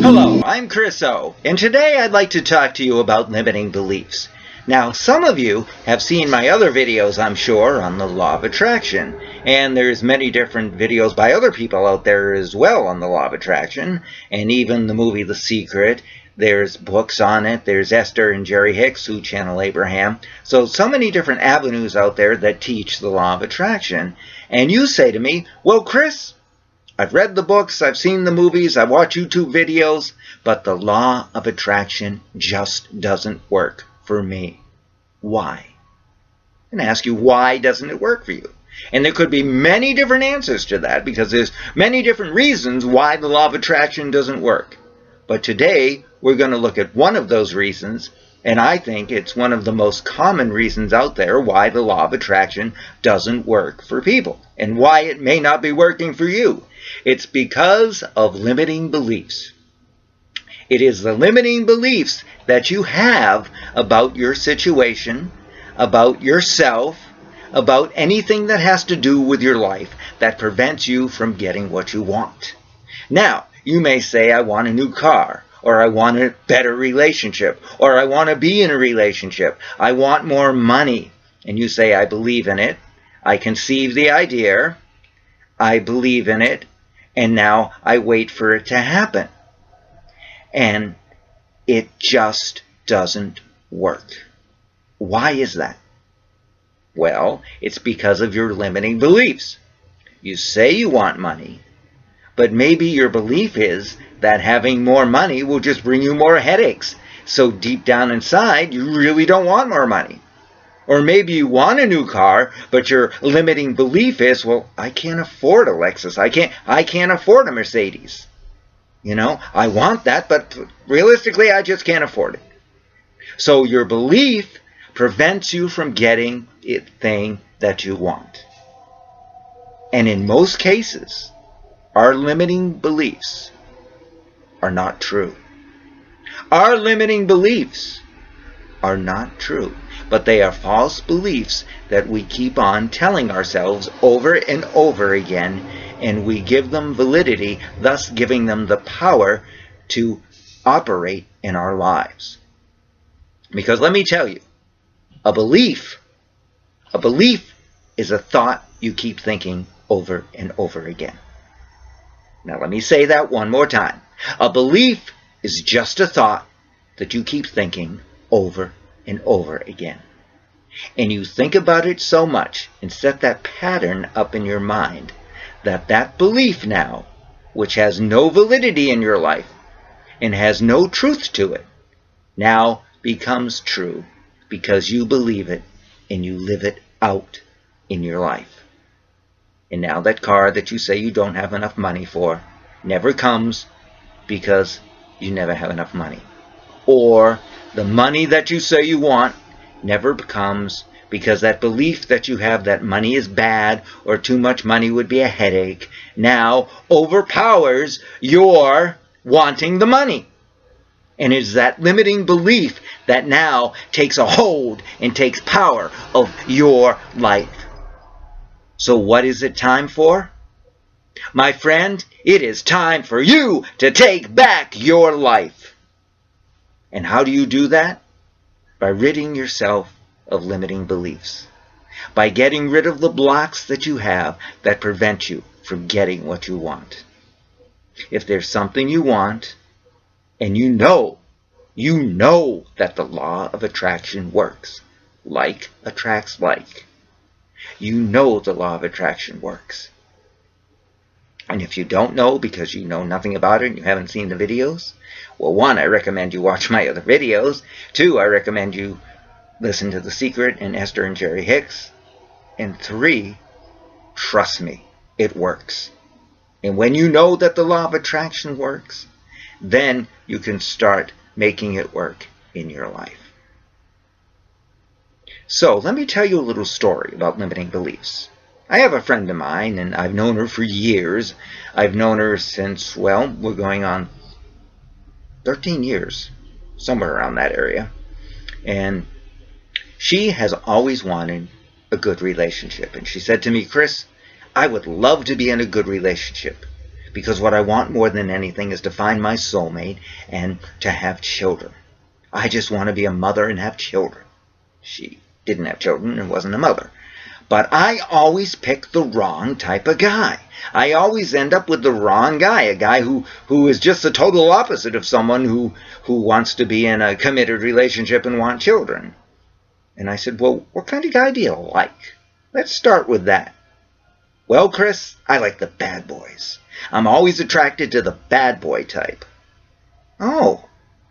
Hello, I'm Chris O, and today I'd like to talk to you about limiting beliefs. Now, some of you have seen my other videos, I'm sure, on the law of attraction, and there's many different videos by other people out there as well on the law of attraction, and even the movie The Secret. There's books on it. There's Esther and Jerry Hicks who channel Abraham. So many different avenues out there that teach the law of attraction. And you say to me, well, Chris, I've read the books, I've seen the movies, I've watched YouTube videos, but the law of attraction just doesn't work for me. Why? I'm going to ask you, why doesn't it work for you? And there could be many different answers to that, because there's many different reasons why the law of attraction doesn't work. But today, we're going to look at one of those reasons, and I think it's one of the most common reasons out there why the law of attraction doesn't work for people, and why it may not be working for you. It's because of limiting beliefs. It is the limiting beliefs that you have about your situation, about yourself, about anything that has to do with your life that prevents you from getting what you want. Now, you may say, I want a new car, or I want a better relationship, or I want to be in a relationship, I want more money. And you say, I believe in it, I conceive the idea, I believe in it, and now I wait for it to happen. And it just doesn't work. Why is that? Well, it's because of your limiting beliefs. You say you want money, but maybe your belief is that having more money will just bring you more headaches. So deep down inside, you really don't want more money. Or maybe you want a new car, but your limiting belief is, well, I can't afford a Lexus. I can't afford a Mercedes. You know, I want that, but realistically, I just can't afford it. So your belief prevents you from getting the thing that you want. And in most cases, our limiting beliefs are not true. Our limiting beliefs are not true, but they are false beliefs that we keep on telling ourselves over and over again, and we give them validity, thus giving them the power to operate in our lives. Because let me tell you, a belief is a thought you keep thinking over and over again. Now let me say that one more time. A belief is just a thought that you keep thinking over and over again. And you think about it so much and set that pattern up in your mind that that belief now, which has no validity in your life and has no truth to it, now becomes true because you believe it and you live it out in your life. And now that car that you say you don't have enough money for never comes because you never have enough money. Or the money that you say you want never comes because that belief that you have that money is bad or too much money would be a headache now overpowers your wanting the money. And it's that limiting belief that now takes a hold and takes power of your life. So what is it time for? My friend, it is time for you to take back your life. And how do you do that? By ridding yourself of limiting beliefs. By getting rid of the blocks that you have that prevent you from getting what you want. If there's something you want, and you know that the law of attraction works. Like attracts like. You know the law of attraction works. And if you don't know because you know nothing about it and you haven't seen the videos, well, 1, I recommend you watch my other videos. 2, I recommend you listen to The Secret and Esther and Jerry Hicks. And 3, trust me, it works. And when you know that the law of attraction works, then you can start making it work in your life. So let me tell you a little story about limiting beliefs. I have a friend of mine, and I've known her for years. I've known her since, well, we're going on 13 years, somewhere around that area. And she has always wanted a good relationship. And she said to me, Chris, I would love to be in a good relationship because what I want more than anything is to find my soulmate and to have children. I just want to be a mother and have children. She didn't have children and wasn't a mother. But I always pick the wrong type of guy. I always end up with the wrong guy, a guy who is just the total opposite of someone who wants to be in a committed relationship and want children. And I said, well, what kind of guy do you like? Let's start with that. Well, Chris, I like the bad boys. I'm always attracted to the bad boy type. Oh,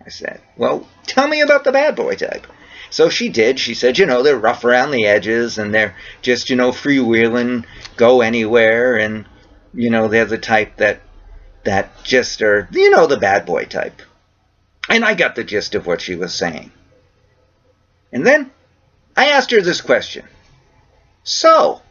I said, well, tell me about the bad boy type. So she did. She said, they're rough around the edges and they're just, freewheeling, go anywhere. And, they're the type that just are, the bad boy type. And I got the gist of what she was saying. And then I asked her this question. So,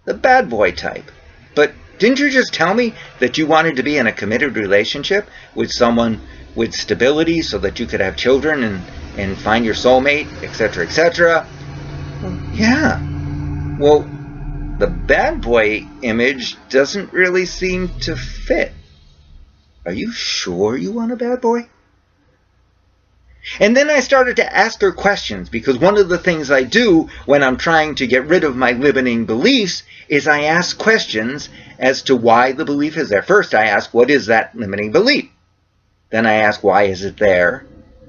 the bad boy type. But didn't you just tell me that you wanted to be in a committed relationship with someone with stability so that you could have children and find your soulmate, etc., etc.? Yeah. Well, the bad boy image doesn't really seem to fit. Are you sure you want a bad boy? And then I started to ask her questions, because one of the things I do when I'm trying to get rid of my limiting beliefs is I ask questions as to why the belief is there. First I ask, what is that limiting belief? Then I ask, why is it there?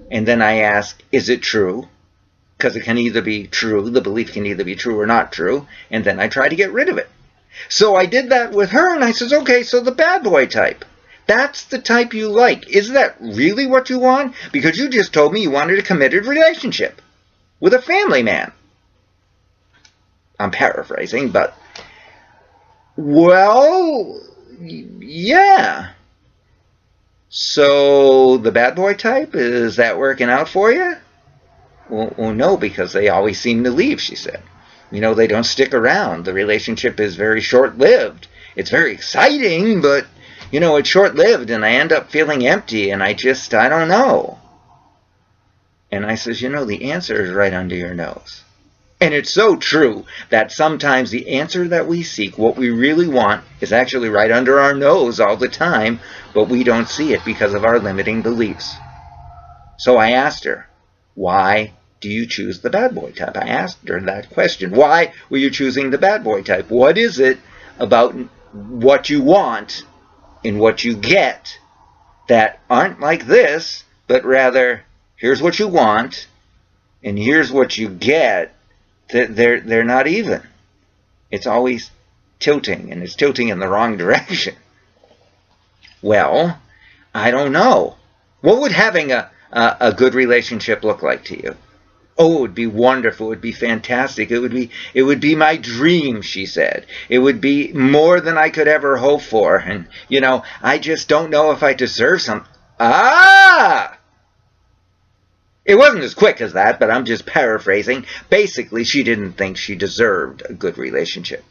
And then I ask, is it true? Because it can either be true, the belief can either be true or not true, and then I try to get rid of it. So I did that with her, and I says, okay, so the bad boy type. That's the type you like. Is that really what you want? Because you just told me you wanted a committed relationship with a family man. I'm paraphrasing, but, well, yeah. So the bad boy type, is that working out for you? Well, no, because they always seem to leave, she said. They don't stick around. The relationship is very short-lived. It's very exciting, but it's short-lived, and I end up feeling empty, and I don't know. And I says, the answer is right under your nose. And it's so true that sometimes the answer that we seek, what we really want, is actually right under our nose all the time, but we don't see it because of our limiting beliefs. So I asked her, why do you choose the bad boy type? I asked her that question. Why were you choosing the bad boy type? What is it about what you want and what you get that aren't like this, but rather, here's what you want, and here's what you get? They're not even. It's always tilting, and it's tilting in the wrong direction. Well, I don't know. What would having a good relationship look like to you? Oh, it would be wonderful. It would be fantastic. It would be my dream, she said. It would be more than I could ever hope for. And, I just don't know if I deserve some. Ah! It wasn't as quick as that, but I'm just paraphrasing. Basically, she didn't think she deserved a good relationship.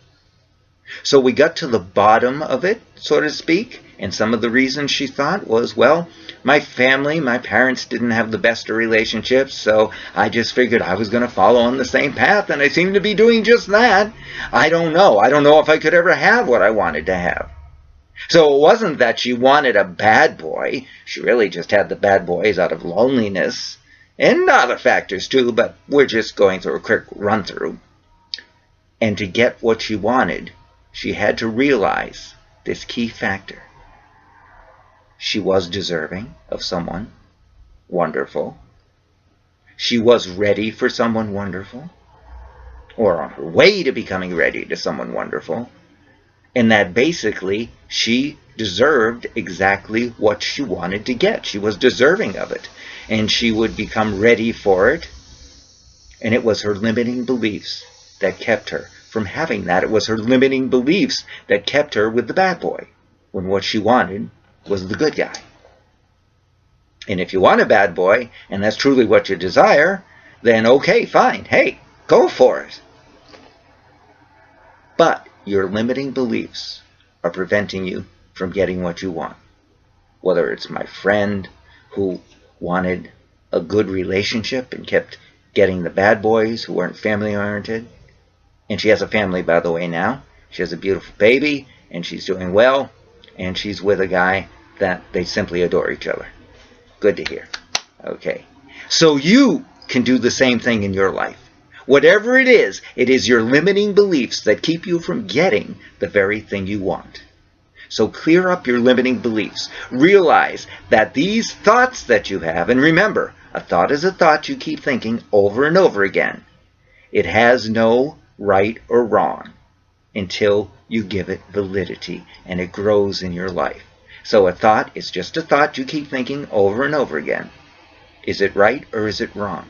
So we got to the bottom of it, so to speak, and some of the reasons she thought was, well, my family, my parents didn't have the best of relationships, so I just figured I was going to follow on the same path, and I seem to be doing just that. I don't know. I don't know if I could ever have what I wanted to have. So it wasn't that she wanted a bad boy. She really just had the bad boys out of loneliness, and other factors too, but we're just going through a quick run-through. And to get what she wanted, she had to realize this key factor. She was deserving of someone wonderful. She was ready for someone wonderful, or on her way to becoming ready to someone wonderful, and that basically she deserved exactly what she wanted to get. She was deserving of it, and she would become ready for it, and it was her limiting beliefs that kept her from having that. It was her limiting beliefs that kept her with the bad boy, when what she wanted was the good guy. And if you want a bad boy, and that's truly what you desire, then okay, fine, hey, go for it. But your limiting beliefs are preventing you from getting what you want. Whether it's my friend who wanted a good relationship and kept getting the bad boys who weren't family oriented, And she has a family, by the way, now. She has a beautiful baby, and she's doing well, and she's with a guy that they simply adore each other. Good to hear. Okay. So you can do the same thing in your life. Whatever it is your limiting beliefs that keep you from getting the very thing you want. So clear up your limiting beliefs. Realize that these thoughts that you have, and remember, a thought is a thought you keep thinking over and over again. It has no right or wrong until you give it validity and it grows in your life. So a thought is just a thought you keep thinking over and over again. Is it right or is it wrong?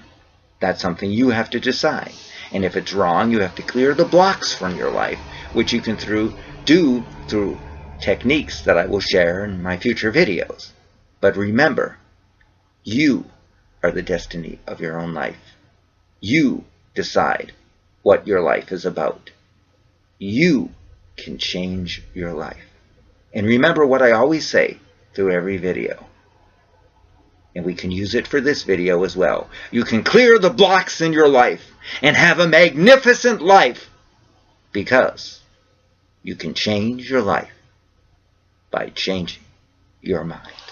That's something you have to decide. And if it's wrong, you have to clear the blocks from your life, which you can do through techniques that I will share in my future videos. But remember, you are the destiny of your own life. You decide what your life is about. You can change your life. And remember what I always say through every video. And we can use it for this video as well. You can clear the blocks in your life and have a magnificent life because you can change your life by changing your mind.